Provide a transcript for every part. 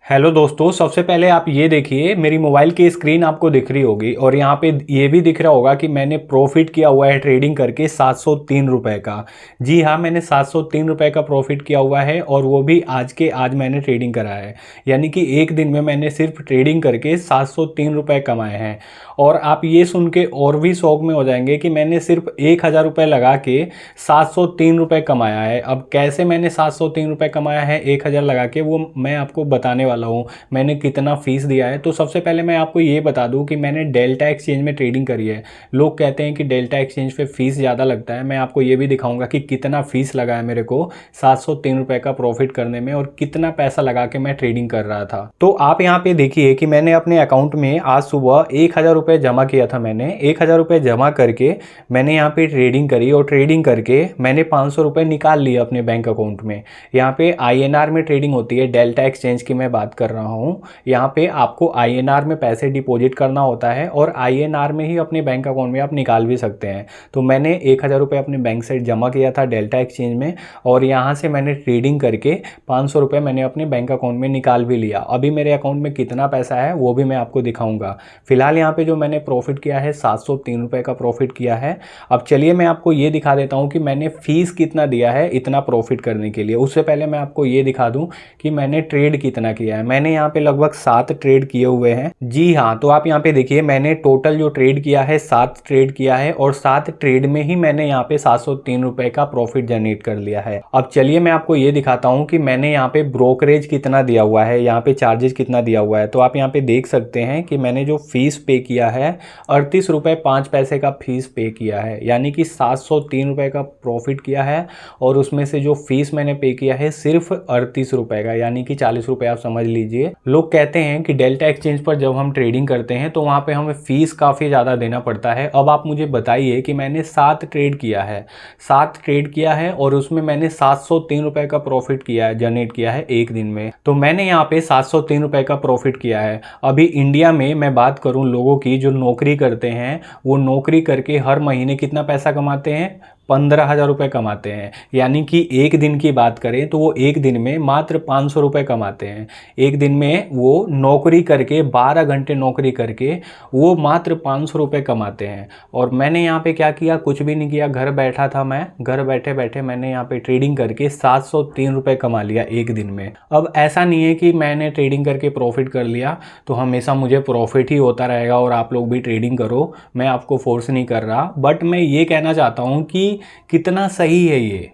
Hello दोस्तों, सबसे पहले आप ये देखिए मेरी मोबाइल की स्क्रीन आपको दिख रही होगी और यहाँ पे ये भी दिख रहा होगा कि मैंने प्रॉफिट किया हुआ है ट्रेडिंग करके 703 रुपये का। जी हाँ, मैंने 703 रुपये का प्रॉफिट किया हुआ है और वो भी आज मैंने ट्रेडिंग करा है। यानी कि एक दिन में मैंने सिर्फ ट्रेडिंग करके 703 रुपये कमाए हैं। और आप ये सुन के और भी शौक में हो जाएंगे कि मैंने सिर्फ 1000 रुपये लगा के 703 रुपये कमाया है। अब कैसे मैंने 703 रुपये कमाया है 1000 लगा के, वो मैं आपको बताने वाला हूँ। मैंने कितना फीस दिया है, तो सबसे पहले मैं आपको ये बता दूं कि मैंने डेल्टा एक्सचेंज में ट्रेडिंग करी है। लोग कहते हैं कि डेल्टा एक्सचेंज पे फीस ज़्यादा लगता है। मैं आपको ये भी दिखाऊंगा कि कितना फीस लगा है मेरे को 703 रुपये का प्रॉफिट करने में और कितना पैसा लगा के मैं ट्रेडिंग कर रहा था। तो आप यहाँ पे देखिए कि मैंने अपने अकाउंट में आज सुबह 1000 रुपये जमा किया था। मैंने 1000 रुपये जमा करके मैंने यहाँ पे ट्रेडिंग करी और ट्रेडिंग करके मैंने 500 रुपये निकाल लिए अपने बैंक अकाउंट में। यहाँ पे INR में ट्रेडिंग होती है, डेल्टा एक्सचेंज की मैं बात कर रहा हूँ। यहाँ पे आपको INR में पैसे डिपॉजिट करना होता है और INR में ही अपने बैंक अकाउंट में आप निकाल भी सकते हैं। तो मैंने 1000 रुपये अपने बैंक से जमा किया था डेल्टा एक्सचेंज में और यहाँ से मैंने ट्रेडिंग करके 500 रुपये मैंने अपने बैंक अकाउंट में निकाल भी लिया। अभी मेरे अकाउंट में कितना पैसा है वो भी मैं आपको दिखाऊंगा। फिलहाल यहाँ पे जो मैंने प्रॉफिट किया है 703 रुपये का प्रॉफिट किया है। अब चलिए मैं आपको ये दिखा देता हूँ कि मैंने फीस कितना दिया है इतना प्रॉफिट करने के लिए। उससे पहले मैं आपको ये दिखा दूँ कि मैंने ट्रेड कितना किया है। मैंने यहाँ पे लगभग 7 ट्रेड किए हुए हैं। जी हाँ, तो आप यहाँ पे देखिए मैंने टोटल जो ट्रेड किया है 7 ट्रेड किया है और 7 ट्रेड में ही मैंने यहाँ पे 703 रुपये का प्रॉफिट जनरेट कर लिया है। अब चलिए मैं आपको ये दिखाता हूँ कि मैंने यहाँ पे ब्रोकरेज कितना दिया हुआ है, यहाँ पे चार्जेस कितना दिया हुआ है। तो आप यहाँ पे देख सकते हैं कि मैंने जो फीस पे किया है 38 रुपये 5 पैसे का फीस पे किया है, यानी कि 703 रुपये का प्रॉफिट किया है और उसमें से जो फीस मैंने पे किया है सिर्फ 38 रुपये का, यानी कि 40 रुपये आप समझ लीजिए। लोग कहते हैं कि डेल्टा एक्सचेंज पर जब हम ट्रेडिंग करते हैं तो वहाँ पे हमें फीस काफ़ी ज़्यादा देना पड़ता है। अब आप मुझे बताइए कि मैंने 7 ट्रेड किया है, 7 ट्रेड किया है और उसमें मैंने 703 रुपये का प्रॉफिट किया है, जनरेट किया है एक दिन में। तो मैंने यहाँ पे 703 रुपये का प्रॉफिट किया है। अभी इंडिया में मैं बात करूँ लोगों की जो नौकरी करते हैं, वो नौकरी करके हर महीने कितना पैसा कमाते हैं, 15,000 रुपये कमाते हैं। यानी कि एक दिन की बात करें तो वो एक दिन में मात्र 500 रुपये कमाते हैं। एक दिन में वो नौकरी करके 12 घंटे नौकरी करके वो मात्र 500 रुपये कमाते हैं। और मैंने यहाँ पे क्या किया, कुछ भी नहीं किया, घर बैठा था। मैं घर बैठे बैठे मैंने यहाँ पे ट्रेडिंग करके 703 रुपये कमा लिया एक दिन में। अब ऐसा नहीं है कि मैंने ट्रेडिंग करके प्रॉफिट कर लिया तो हमेशा मुझे प्रॉफिट ही होता रहेगा और आप लोग भी ट्रेडिंग करो, मैं आपको फोर्स नहीं कर रहा। बट मैं ये कहना चाहता हूँ कि कितना सही है ये।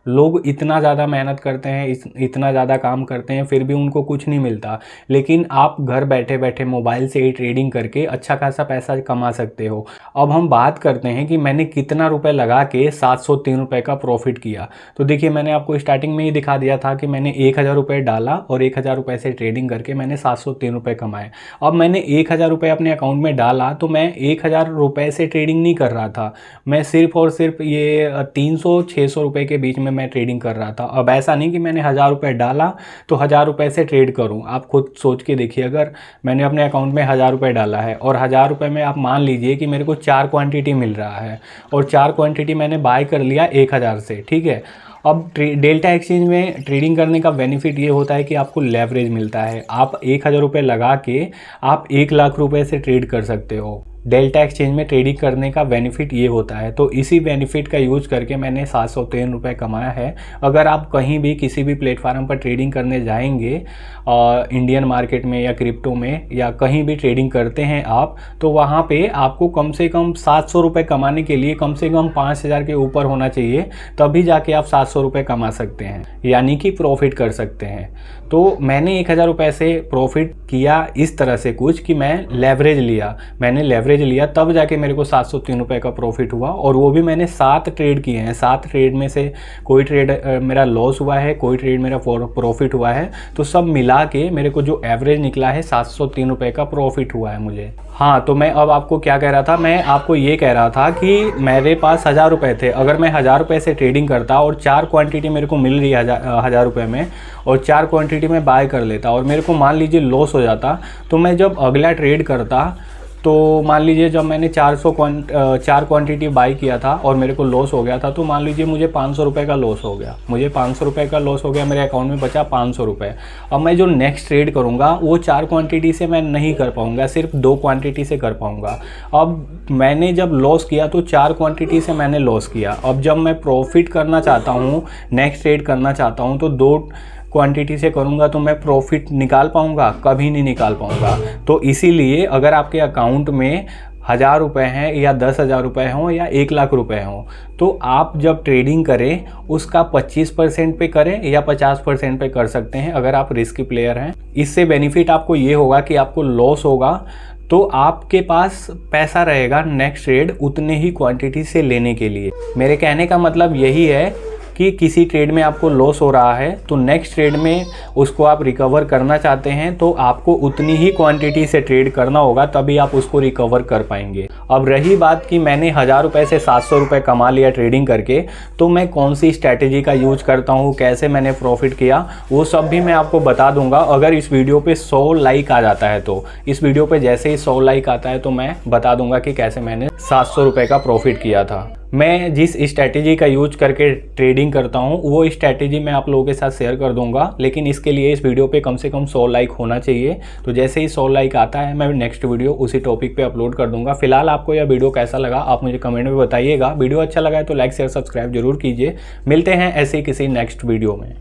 लोग इतना ज़्यादा मेहनत करते हैं, इतना ज़्यादा काम करते हैं, फिर भी उनको कुछ नहीं मिलता। लेकिन आप घर बैठे बैठे मोबाइल से ही ट्रेडिंग करके अच्छा खासा पैसा कमा सकते हो। अब हम बात करते हैं कि मैंने कितना रुपए लगा के 703 रुपये का प्रॉफिट किया। तो देखिए मैंने आपको स्टार्टिंग में ही दिखा दिया था कि मैंने 1000 रुपये डाला और 1000 रुपये से ट्रेडिंग करके मैंने 703 रुपये कमाए। अब मैंने 1000 रुपये अपने अकाउंट में डाला तो मैं 1000 रुपये से ट्रेडिंग नहीं कर रहा था, मैं सिर्फ और सिर्फ ये 300-600 रुपये के बीच में मैं ट्रेडिंग कर रहा था। अब ऐसा नहीं कि मैंने 1000 रुपये डाला तो 1000 रुपये से ट्रेड करूं। आप खुद सोच के देखिए, अगर मैंने अपने अकाउंट में 1000 रुपये डाला है और 1000 रुपये में आप मान लीजिए कि मेरे को 4 क्वांटिटी मिल रहा है और 4 क्वांटिटी मैंने बाय कर लिया 1000 से, ठीक है। अब डेल्टा एक्सचेंज में ट्रेडिंग करने का बेनिफिट ये होता है कि आपको लेवरेज मिलता है। आप 1000 रुपये लगा के आप 1 लाख रुपये से ट्रेड कर सकते हो। डेल्टा एक्सचेंज में ट्रेडिंग करने का बेनिफिट ये होता है। तो इसी बेनिफिट का यूज़ करके मैंने 703 रुपये कमाया है। अगर आप कहीं भी किसी भी प्लेटफार्म पर ट्रेडिंग करने जाएंगे, इंडियन मार्केट में या क्रिप्टो में या कहीं भी ट्रेडिंग करते हैं आप, तो वहाँ पे आपको कम से कम 700 रुपये कमाने के लिए कम से कम 5000 के ऊपर होना चाहिए, तभी जाके आप 700 रुपये कमा सकते हैं, यानी कि प्रॉफिट कर सकते हैं। तो मैंने 1000 रुपये से प्रॉफिट किया इस तरह से कुछ कि मैं लेवरेज लिया, मैंने लेवरेज लिया तब जाके मेरे को 703 रुपये का प्रॉफिट हुआ। और वो भी मैंने 7 ट्रेड किए हैं। 7 ट्रेड में से कोई ट्रेड मेरा लॉस हुआ है, कोई ट्रेड मेरा प्रॉफिट हुआ है। तो सब मिला के मेरे को जो एवरेज निकला है 703 रुपये का प्रॉफिट हुआ है मुझे। हाँ, तो मैं अब आपको क्या कह रहा था, मैं आपको ये कह रहा था कि मेरे पास 1000 रुपये थे। अगर मैं 1000 रुपये से ट्रेडिंग करता और 4 क्वांटिटी मेरे को मिल रही है 1000 रुपये में और 4 क्वांटिटी में बाय कर लेता और मेरे को मान लीजिए लॉस हो जाता, तो मैं जब अगला ट्रेड करता तो मान लीजिए जब मैंने 4 क्वांटिटी बाई किया था और मेरे को लॉस हो गया था, तो मान लीजिए मुझे 500 रुपये का लॉस हो गया, मेरे अकाउंट में बचा 500 रुपये। अब मैं जो नेक्स्ट ट्रेड करूँगा वो 4 क्वांटिटी से मैं नहीं कर पाऊँगा, सिर्फ 2 क्वांटिटी से कर पाऊँगा। अब मैंने जब लॉस किया तो 4 क्वांटिटी से मैंने लॉस किया। अब जब मैं प्रॉफिट करना चाहता हूँ, नेक्स्ट ट्रेड करना चाहता हूँ, तो 2 क्वांटिटी से करूँगा तो मैं प्रॉफिट निकाल पाऊँगा? कभी नहीं निकाल पाऊँगा। तो इसीलिए अगर आपके अकाउंट में 1000 रुपये हैं या 10,000 रुपये हों या 1,00,000 रुपये हों, तो आप जब ट्रेडिंग करें उसका 25% पे करें या 50% पे कर सकते हैं अगर आप रिस्की प्लेयर हैं। इससे बेनिफिट आपको ये होगा कि आपको लॉस होगा तो आपके पास पैसा रहेगा नेक्स्ट ट्रेड उतने ही क्वांटिटी से लेने के लिए। मेरे कहने का मतलब यही है कि किसी ट्रेड में आपको लॉस हो रहा है तो नेक्स्ट ट्रेड में उसको आप रिकवर करना चाहते हैं तो आपको उतनी ही क्वांटिटी से ट्रेड करना होगा, तभी आप उसको रिकवर कर पाएंगे। अब रही बात कि मैंने 1000 रुपये से 700 रुपये कमा लिया ट्रेडिंग करके, तो मैं कौन सी स्ट्रैटेजी का यूज करता हूँ, कैसे मैंने प्रॉफिट किया, वो सब भी मैं आपको बता दूंगा अगर इस वीडियो पे 100 लाइक आ जाता है। तो इस वीडियो पे जैसे ही 100 लाइक आता है तो मैं बता दूंगा कि कैसे मैंने 700 रुपये का प्रॉफिट किया था। मैं जिस स्ट्रैटेजी का यूज करके ट्रेडिंग करता हूँ वो स्ट्रैटेजी मैं आप लोगों के साथ शेयर कर दूंगा, लेकिन इसके लिए इस वीडियो पे कम से कम 100 लाइक होना चाहिए। तो जैसे ही 100 लाइक आता है मैं नेक्स्ट वीडियो उसी टॉपिक पे अपलोड कर दूंगा। फिलहाल आपको यह वीडियो कैसा लगा आप मुझे कमेंट में बताइएगा। वीडियो अच्छा लगा है तो लाइक शेयर सब्सक्राइब जरूर कीजिए। मिलते हैं ऐसे ही किसी नेक्स्ट वीडियो में।